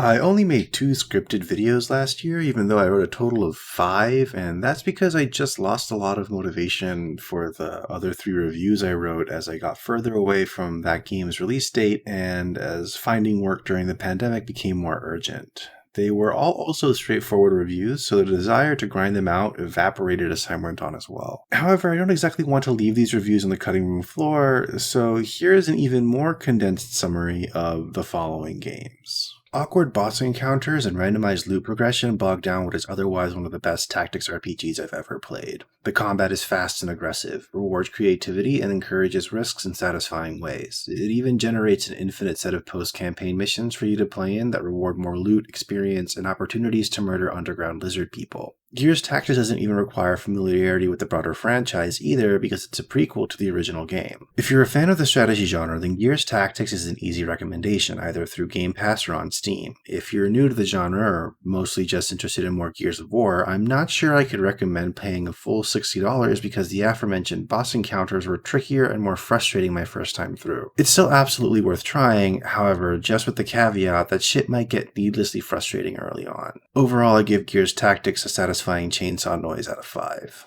I only made 2 scripted videos last year, even though I wrote a total of 5, and that's because I just lost a lot of motivation for the other 3 reviews I wrote as I got further away from that game's release date and as finding work during the pandemic became more urgent. They were all also straightforward reviews, so the desire to grind them out evaporated as time went on as well. However, I don't exactly want to leave these reviews on the cutting room floor, so here's an even more condensed summary of the following games. Awkward boss encounters and randomized loot progression bog down what is otherwise one of the best tactics RPGs I've ever played. The combat is fast and aggressive, rewards creativity, and encourages risks in satisfying ways. It even generates an infinite set of post-campaign missions for you to play in that reward more loot, experience, and opportunities to murder underground lizard people. Gears Tactics doesn't even require familiarity with the broader franchise either because it's a prequel to the original game. If you're a fan of the strategy genre, then Gears Tactics is an easy recommendation either through Game Pass or on Steam. If you're new to the genre or mostly just interested in more Gears of War, I'm not sure I could recommend paying a full $60 because the aforementioned boss encounters were trickier and more frustrating my first time through. It's still absolutely worth trying, however, just with the caveat that shit might get needlessly frustrating early on. Overall, I give Gears Tactics a satisfying chainsaw noise out of 5.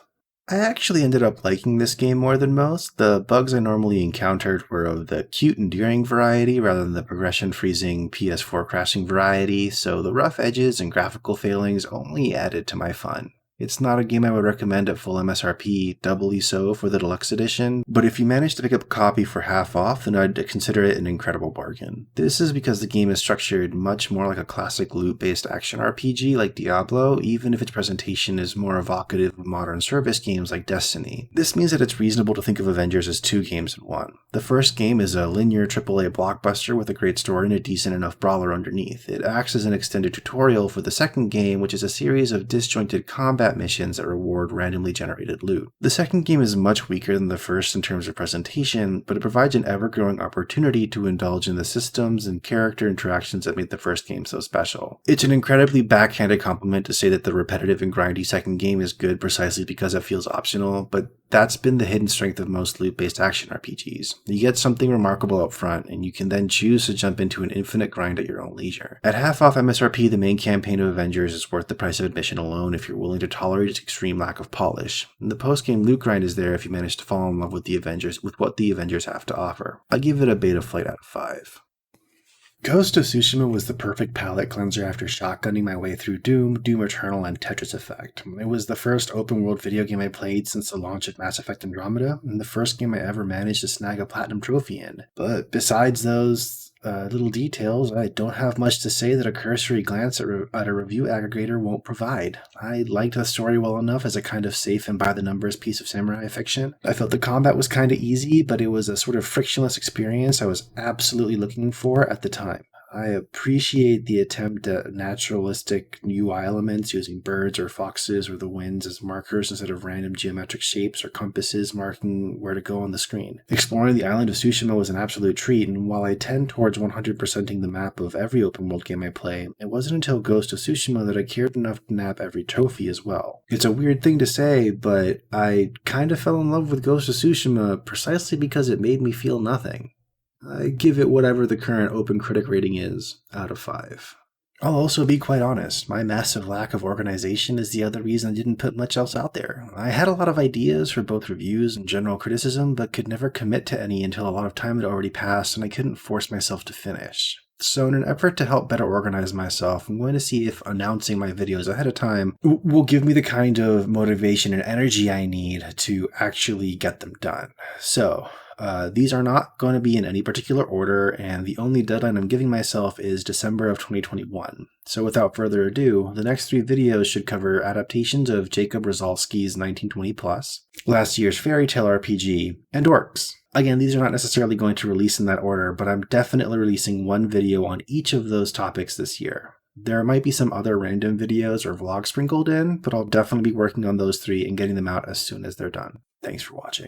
I actually ended up liking this game more than most. The bugs I normally encountered were of the cute endearing variety rather than the progression freezing PS4 crashing variety, so the rough edges and graphical failings only added to my fun. It's not a game I would recommend at full MSRP, doubly so for the deluxe edition, but if you manage to pick up a copy for half off, then I'd consider it an incredible bargain. This is because the game is structured much more like a classic loot-based action RPG like Diablo, even if its presentation is more evocative of modern service games like Destiny. This means that it's reasonable to think of Avengers as 2 games in one. The first game is a linear AAA blockbuster with a great story and a decent enough brawler underneath. It acts as an extended tutorial for the second game, which is a series of disjointed combat missions that reward randomly generated loot. The second game is much weaker than the first in terms of presentation, but it provides an ever-growing opportunity to indulge in the systems and character interactions that made the first game so special. It's an incredibly backhanded compliment to say that the repetitive and grindy second game is good precisely because it feels optional, but that's been the hidden strength of most loot-based action RPGs. You get something remarkable up front, and you can then choose to jump into an infinite grind at your own leisure. At half off MSRP, the main campaign of Avengers is worth the price of admission alone if you're willing to tolerate its extreme lack of polish. And the post-game loot grind is there if you manage to fall in love with what the Avengers have to offer. I give it a beta flight out of 5. Ghost of Tsushima was the perfect palate cleanser after shotgunning my way through Doom, Doom Eternal, and Tetris Effect. It was the first open-world video game I played since the launch of Mass Effect Andromeda, and the first game I ever managed to snag a platinum trophy in. But besides those little details, I don't have much to say that a cursory glance at a review aggregator won't provide. I liked the story well enough as a kind of safe and by-the-numbers piece of samurai fiction. I felt the combat was kind of easy, but it was a sort of frictionless experience I was absolutely looking for at the time. I appreciate the attempt at naturalistic UI elements using birds or foxes or the winds as markers instead of random geometric shapes or compasses marking where to go on the screen. Exploring the island of Tsushima was an absolute treat, and while I tend towards 100%ing the map of every open world game I play, it wasn't until Ghost of Tsushima that I cared enough to nab every trophy as well. It's a weird thing to say, but I kind of fell in love with Ghost of Tsushima precisely because it made me feel nothing. I give it whatever the current open critic rating is, out of 5. I'll also be quite honest, my massive lack of organization is the other reason I didn't put much else out there. I had a lot of ideas for both reviews and general criticism, but could never commit to any until a lot of time had already passed and I couldn't force myself to finish. So in an effort to help better organize myself, I'm going to see if announcing my videos ahead of time will give me the kind of motivation and energy I need to actually get them done. So, these are not going to be in any particular order, and the only deadline I'm giving myself is December of 2021. So without further ado, the next 3 videos should cover adaptations of Jacob Rosalski's 1920 Plus, last year's Fairy Tale RPG, and Orcs. Again, these are not necessarily going to release in that order, but I'm definitely releasing one video on each of those topics this year. There might be some other random videos or vlogs sprinkled in, but I'll definitely be working on those 3 and getting them out as soon as they're done. Thanks for watching.